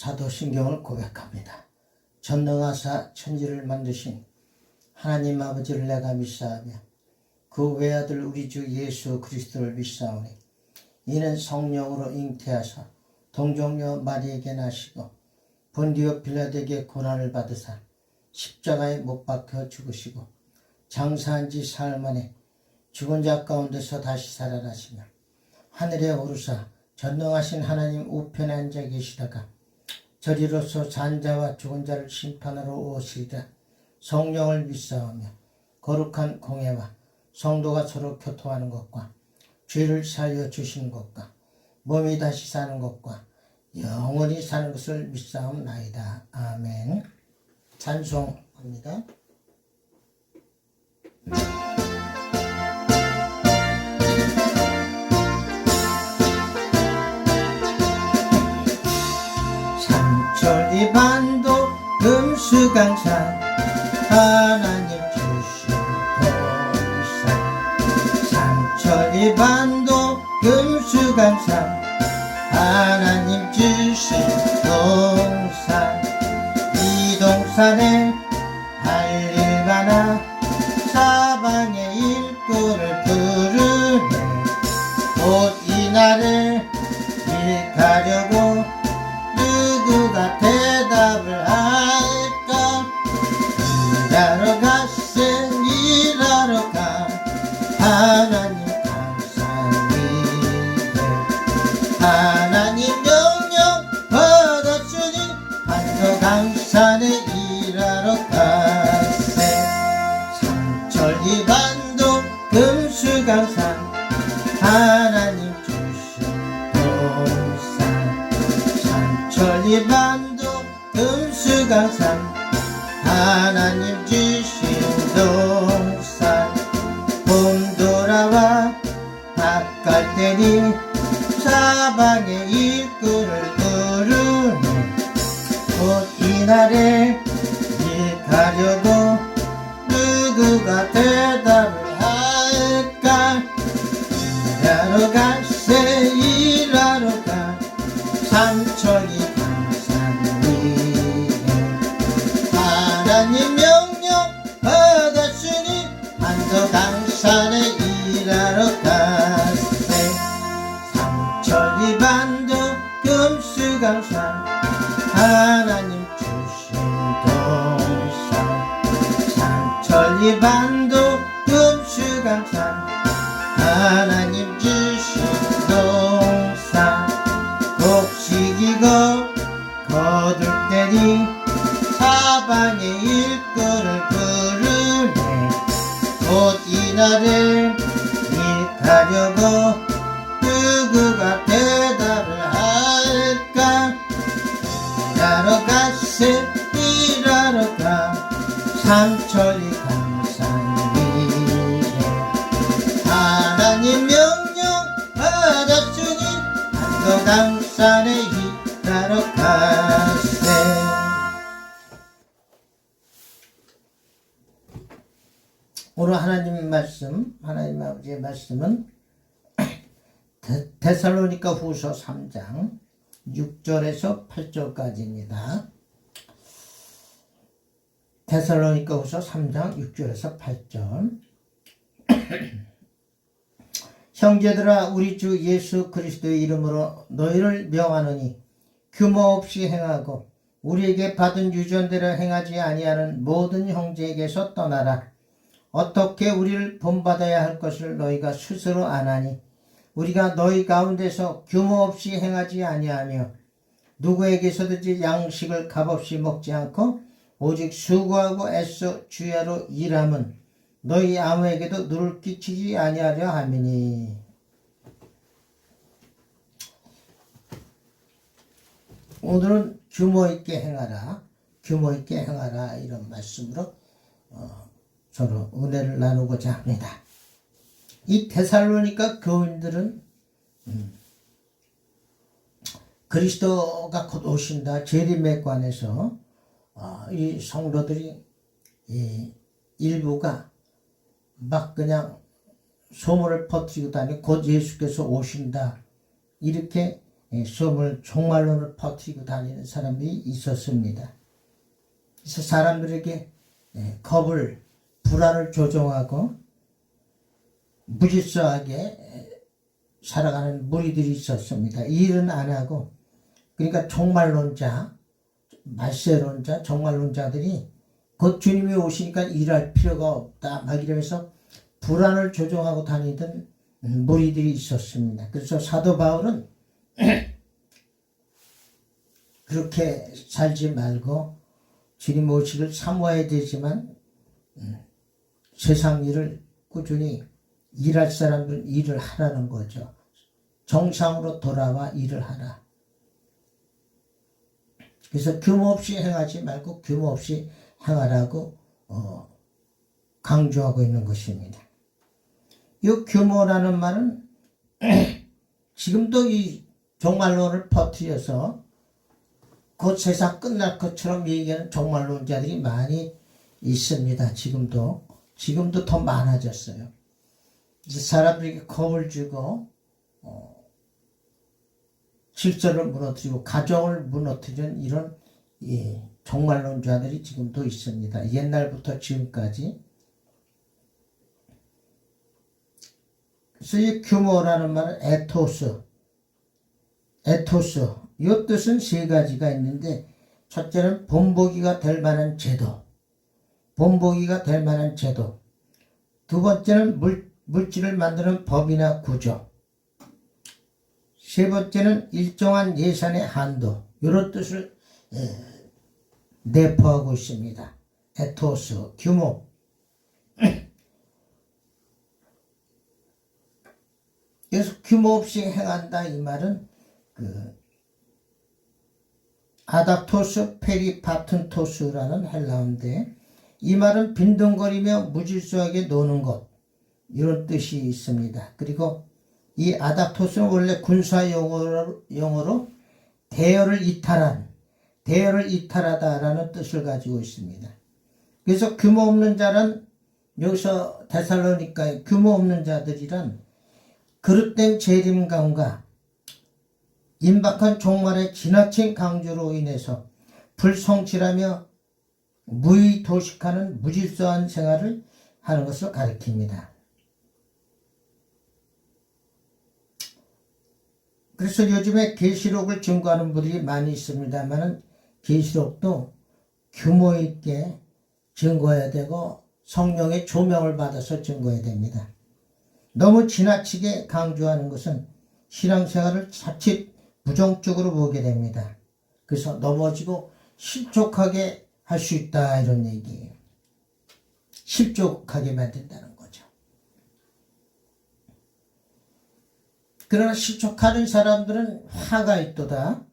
사도신경을 고백합니다. 전능하사 천지를 만드신 하나님 아버지를 내가 믿사하며 그 외아들 우리 주 예수 그리스도를 믿사오니 이는 성령으로 잉태하사 동정녀 마리에게 나시고 본디오 빌라도에게 고난을 받으사 십자가에 못 박혀 죽으시고 장사한 지 사흘 만에 죽은 자 가운데서 다시 살아나시며 하늘에 오르사 전능하신 하나님 우편에 앉아 계시다가 저리로서 산자와 죽은 자를 심판하러 오시리라. 성령을 믿사오며 거룩한 공예와 성도가 서로 교통하는 것과 죄를 살려 주시는 것과 몸이 다시 사는 것과 영원히 사는 것을 믿사옵나이다. 아멘. 찬송합니다. 산천리 반도 금수강산 하나님 주신 동산 산천리 반도 금수강산 하나님 주신 동산 이 동산에 할일 많아 사방의 일꾼을 부르네 곧 이날을 일가려고 누구가 대답을 할까 일하러 갔음 일하러 가 하나님 감사합니다 하나님 명령 받았으니 반도 강산에 일하러 갔세 삼천리 반도 금수강산 하나님 주신 동산 삼천리 반도 금수강산 하나님 주신 동산 봄 돌아와 밭갈 때니 사방의 일꾼을 부르네 곧 이날에 일 가려고 누구가 대답을 할까 일하러 갔세 일하러 가 삼천리 강산 위에 하나님 명령 받았으니 반도 강산에 일하러 갔세 삼천리 반도 금수강산 하나님 주신 동산 삼천리 반도 금수강산 하나님 주신 동산 곡식이고 거둘 때니 사방의 일꾼을 부르네 곧 이날을 일하려고 누구가 대답을 할까 일하러 갔세 일하러 가 삼천리 강산 위에 하나님 명령 받았으니 반도 강산에 일하러 갔세 오늘 하나님 말씀 하나님 아버지의 말씀은 데살로니가 후서 3장 6절에서 8절까지입니다. 데살로니가 후서 3장 6절에서 8절 형제들아 우리 주 예수 그리스도의 이름으로 너희를 명하노니 규모 없이 행하고 우리에게 받은 유전대로 행하지 아니하는 모든 형제에게서 떠나라. 어떻게 우리를 본받아야 할 것을 너희가 스스로 아나니 우리가 너희 가운데서 규모 없이 행하지 아니하며 누구에게서든지 양식을 값없이 먹지 않고 오직 수고하고 애써 주야로 일함은 너희 아무에게도 누를 끼치지 아니하려 함이니 오늘은 규모 있게 행하라 규모 있게 행하라 이런 말씀으로 서로 은혜를 나누고자 합니다. 이 데살로니가 교인들은 그리스도가 곧 오신다 재림에 관해서 이 성도들이 이 일부가 막 그냥 소문을 퍼뜨리고 다니고 곧 예수께서 오신다 이렇게 소문을 종말론을 퍼뜨리고 다니는 사람들이 있었습니다. 그래서 사람들에게 겁을 불안을 조종하고 무질서하게 살아가는 무리들이 있었습니다. 일은 안 하고 그러니까 종말론자, 말세론자, 종말론자들이 곧 주님이 오시니까 일할 필요가 없다 막 이러면서 불안을 조종하고 다니던 무리들이 있었습니다. 그래서 사도 바울은 그렇게 살지 말고 주님 오시기를 사모해야 되지만 세상 일을 꾸준히 일할 사람들은 일을 하라는 거죠. 정상으로 돌아와 일을 하라. 그래서 규모 없이 행하지 말고 규모 없이 행하라고 강조하고 있는 것입니다. 이 규모라는 말은 지금도 이 종말론을 퍼뜨려서 곧 세상 끝날 것처럼 얘기하는 종말론자들이 많이 있습니다. 지금도 더 많아졌어요. 이제 사람들에게 겁을 주고 질서를 무너뜨리고 가정을 무너뜨리는 이런 종말론자들이 지금도 있습니다. 옛날부터 지금까지. 그래서 이 규모라는 말은 에토스, 이 뜻은 세 가지가 있는데 첫째는 본보기가 될 만한 제도, 두 번째는 물질을 만드는 법이나 구조, 세 번째는 일정한 예산의 한도, 이런 뜻을 내포하고 있습니다. 에토스, 규모. 그래서 규모 없이 행한다 이 말은 아닥토스 페리파튼토스라는 헬라어인데 이 말은 빈둥거리며 무질서하게 노는 것 이런 뜻이 있습니다. 그리고 이 아닥토스는 원래 군사 용어로 대열을 이탈하다라는 뜻을 가지고 있습니다. 그래서 규모 없는 자란 여기서 데살로니가의 규모 없는 자들이란 그릇된 재림감과 임박한 종말의 지나친 강조로 인해서 불성실하며 무의도식하는 무질서한 생활을 하는 것을 가리킵니다. 그래서 요즘에 계시록을 증거하는 분들이 많이 있습니다만 계시록도 규모 있게 증거해야 되고 성령의 조명을 받아서 증거해야 됩니다. 너무 지나치게 강조하는 것은 신앙생활을 자칫 부정적으로 보게 됩니다. 그래서 넘어지고 실족하게 할 수 있다 이런 얘기예요. 실족하게 만든다는 거죠. 그러나 실족하는 사람들은 화가 있도다.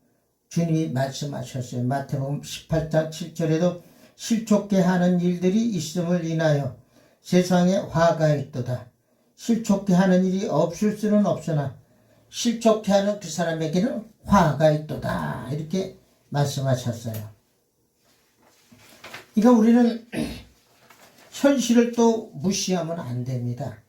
주님이 말씀하셨어요. 마태복음 18장 7절에도 실족게 하는 일들이 있음을 인하여 세상에 화가 있도다. 실족게 하는 일이 없을 수는 없으나 실족해 하는 그 사람에게는 화가 있도다. 이렇게 말씀하셨어요. 그러니까 우리는 현실을 또 무시하면 안 됩니다.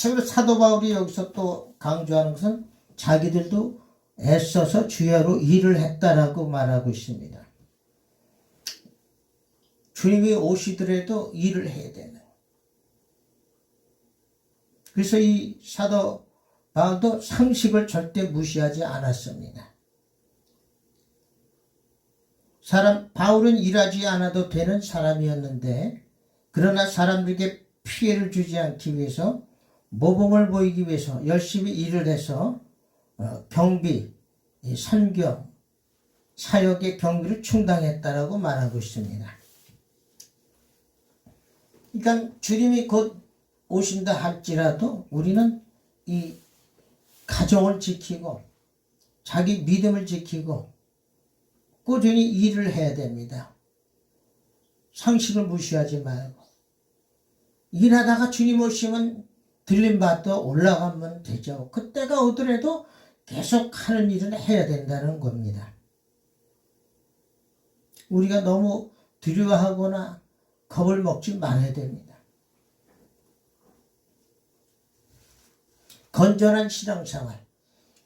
그래서 사도 바울이 여기서 또 강조하는 것은 자기들도 애써서 주야로 일을 했다라고 말하고 있습니다. 주님이 오시더라도 일을 해야 되는. 그래서 이 사도 바울도 상식을 절대 무시하지 않았습니다. 바울은 일하지 않아도 되는 사람이었는데 그러나 사람들에게 피해를 주지 않기 위해서 모범을 보이기 위해서 열심히 일을 해서 경비, 선교, 사역의 경비를 충당했다라고 말하고 있습니다. 그러니까 주님이 곧 오신다 할지라도 우리는 이 가정을 지키고 자기 믿음을 지키고 꾸준히 일을 해야 됩니다. 상식을 무시하지 말고 일하다가 주님 오시면 들림받아 올라가면 되죠. 그때가 오더라도 계속 하는 일은 해야 된다는 겁니다. 우리가 너무 두려워하거나 겁을 먹지 말아야 됩니다. 건전한 신앙생활,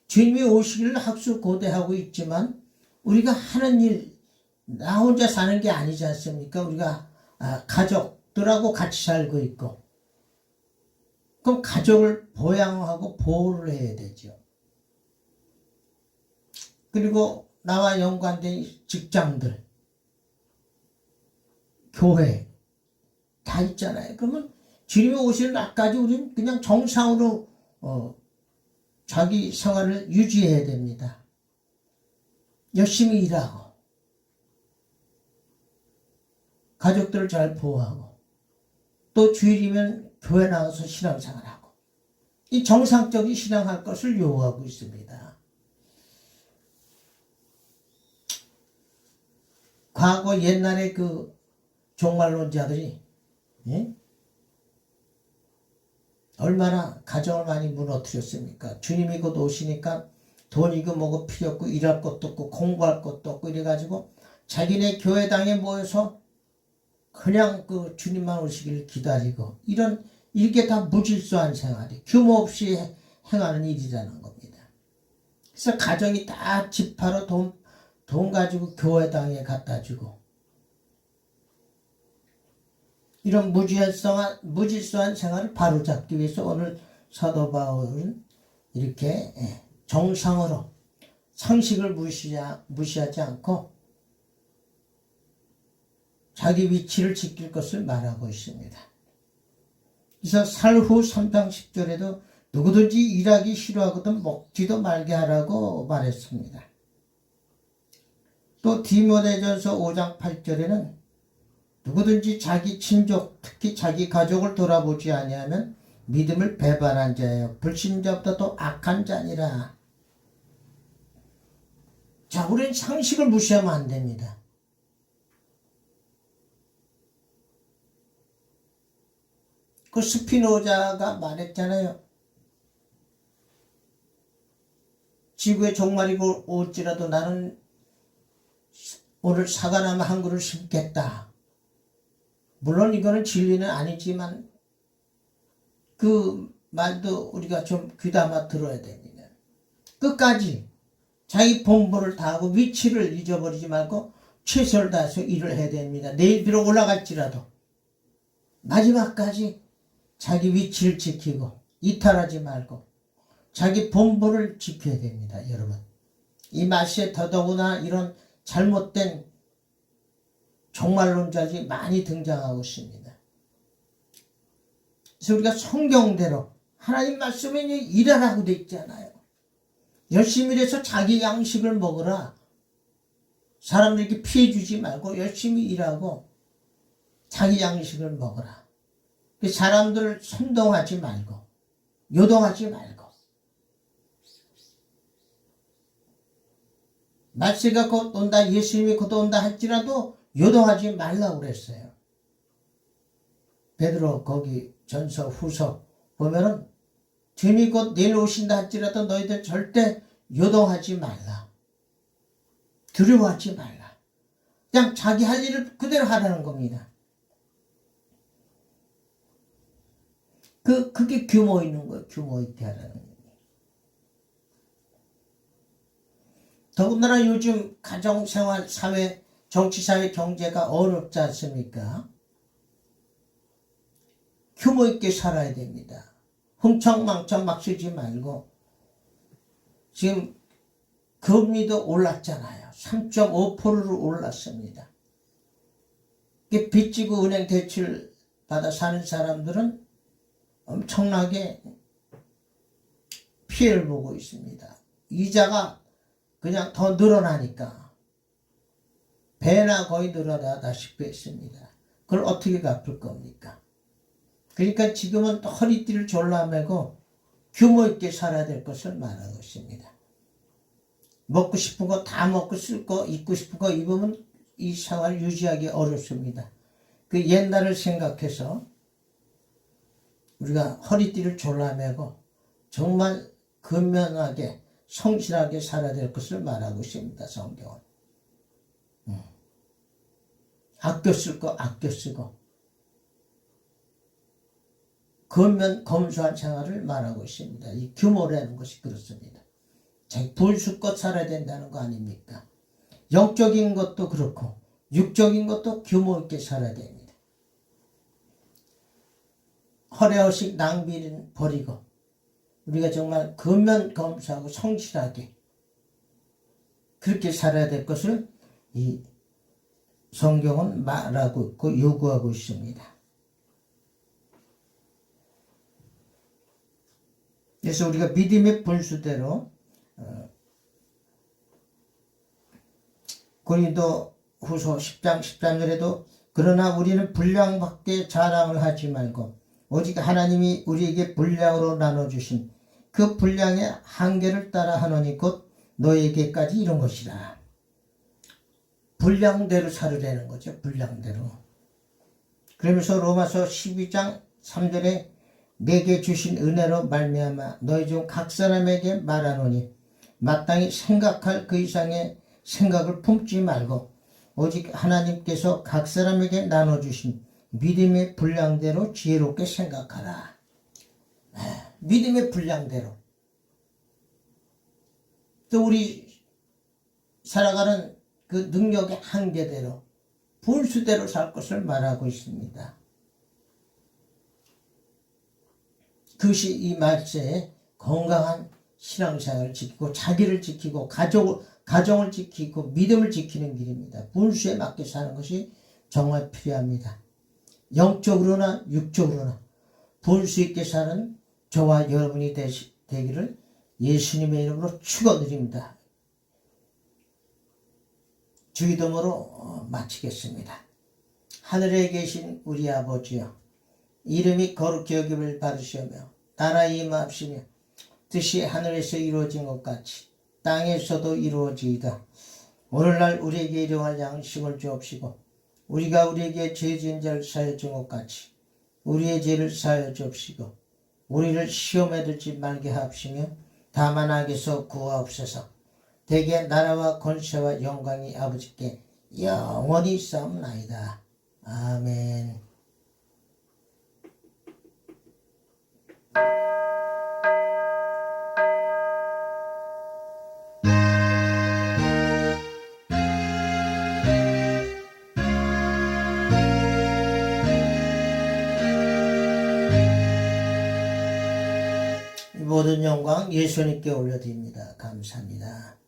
주님이 오시기를 학수고대하고 있지만 우리가 하는 일, 나 혼자 사는 게 아니지 않습니까? 우리가 가족들하고 같이 살고 있고, 그럼 가족을 보양하고 보호를 해야 되죠. 그리고 나와 연관된 직장들, 교회 다 있잖아요. 그러면 주님이 오시는 날까지 우리는 그냥 정상으로 자기 생활을 유지해야 됩니다. 열심히 일하고 가족들을 잘 보호하고 또 주일이면 교회 나와서 신앙생활하고, 이 정상적인 신앙할 것을 요구하고 있습니다. 과거 옛날에 그 종말론자들이 얼마나 가정을 많이 무너뜨렸습니까? 주님이 곧 오시니까 돈이고 뭐고 필요 없고 일할 것도 없고 공부할 것도 없고 이래가지고 자기네 교회당에 모여서 그냥 그 주님만 오시기를 기다리고, 이게 다 무질서한 생활이 규모 없이 행하는 일이라는 겁니다. 그래서 가정이 다 집하러 돈 가지고 교회당에 갖다 주고, 이런 무질서한 생활을 바로잡기 위해서 오늘 사도 바울은 이렇게 정상으로 상식을 무시하지 않고 자기 위치를 지킬 것을 말하고 있습니다. 그래서 살후 3장 10절에도 누구든지 일하기 싫어하거든 먹지도 말게 하라고 말했습니다. 또 디모데전서 5장 8절에는 누구든지 자기 친족, 특히 자기 가족을 돌아보지 아니하면 믿음을 배반한 자예요. 불신자보다 더 악한 자니라. 자, 우리는 상식을 무시하면 안 됩니다. 그 스피노자가 말했잖아요. 지구의 종말이 올지라도 나는 오늘 사과나무 한 그루를 심겠다. 물론 이거는 진리는 아니지만 그 말도 우리가 좀 귀담아 들어야 됩니다. 끝까지 자기 본분을 다하고 위치를 잊어버리지 말고 최선을 다해서 일을 해야 됩니다. 내일 비록 올라갈지라도 마지막까지 자기 위치를 지키고 이탈하지 말고 자기 본분을 지켜야 됩니다. 여러분, 이 말씀에 더더구나 이런 잘못된 종말론자들이 많이 등장하고 있습니다. 그래서 우리가 성경대로 하나님 말씀에 일하라고 돼 있잖아요. 열심히 일해서 자기 양식을 먹으라. 사람들에게 피해 주지 말고 열심히 일하고 자기 양식을 먹으라. 사람들을 선동하지 말고 요동하지 말고, 말세가 곧 온다, 예수님이 곧 온다 할지라도 요동하지 말라고 그랬어요. 베드로 거기 전서 후서 보면은 주님이 곧 내일 오신다 할지라도 너희들 절대 요동하지 말라. 두려워하지 말라. 그냥 자기 할 일을 그대로 하라는 겁니다. 그게 규모 있는 거예요. 규모 있게 하라는 거예요. 더군다나 요즘 가정생활, 사회, 정치사회, 경제가 어렵지 않습니까? 규모 있게 살아야 됩니다. 흥청망청 막 쓰지 말고, 지금 금리도 올랐잖아요. 3.5%로 올랐습니다. 빚 지고 은행 대출 받아 사는 사람들은 엄청나게 피해를 보고 있습니다. 이자가 그냥 더 늘어나니까 배나 거의 늘어나다시피 했습니다. 그걸 어떻게 갚을 겁니까? 그러니까 지금은 허리띠를 졸라매고 규모 있게 살아야 될 것을 말하고 있습니다. 먹고 싶은 거 다 먹고 쓸 거, 입고 싶은 거 입으면 이 생활을 유지하기 어렵습니다. 그 옛날을 생각해서 우리가 허리띠를 졸라매고 정말 근면하게 성실하게 살아야 될 것을 말하고 있습니다. 성경은. 아껴 쓸 거 아껴 쓰고, 근면 검소한 생활을 말하고 있습니다. 이 규모라는 것이 그렇습니다. 불쑥껏 살아야 된다는 거 아닙니까? 영적인 것도 그렇고 육적인 것도 규모 있게 살아야 됩니다. 허례허식 낭비는 버리고 우리가 정말 근면 검소하고 성실하게 그렇게 살아야 될 것을 이 성경은 말하고 있고 요구하고 있습니다. 그래서 우리가 믿음의 분수대로 고린도 후서 10장 13절에도 그러나 우리는 분량밖에 자랑을 하지 말고 오직 하나님이 우리에게 분량으로 나눠주신 그 분량의 한계를 따라 하노니 곧 너에게까지 이런 것이라. 분량대로 살으라는 거죠. 분량대로. 그러면서 로마서 12장 3절에 내게 주신 은혜로 말미암아 너희 중 각 사람에게 말하노니 마땅히 생각할 그 이상의 생각을 품지 말고 오직 하나님께서 각 사람에게 나눠주신 믿음의 분량대로 지혜롭게 생각하라. 믿음의 분량대로. 또 우리 살아가는 그 능력의 한계대로 분수대로 살 것을 말하고 있습니다. 그것이 이 말세에 건강한 신앙생활을 지키고 자기를 지키고 가정을 지키고 믿음을 지키는 길입니다. 분수에 맞게 사는 것이 정말 필요합니다. 영적으로나 육적으로나 분수 있게 사는 저와 여러분이 되기를 예수님의 이름으로 축원드립니다. 주기도문으로 마치겠습니다. 하늘에 계신 우리 아버지여, 이름이 거룩히 여김을 받으시오며 나라 임하옵시며 뜻이 하늘에서 이루어진 것 같이 땅에서도 이루어지이다. 오늘날 우리에게 일용할 양식을 주옵시고 우리가 우리에게 죄 지은 자를 사하여 준 것 같이 우리의 죄를 사하여 주옵시고 우리를 시험에 들지 말게 하옵시며 다만 악에서 구하옵소서. 대개 나라와 권세와 영광이 아버지께 영원히 있사옵나이다. 아멘. 모든 영광 예수님께 올려드립니다. 감사합니다.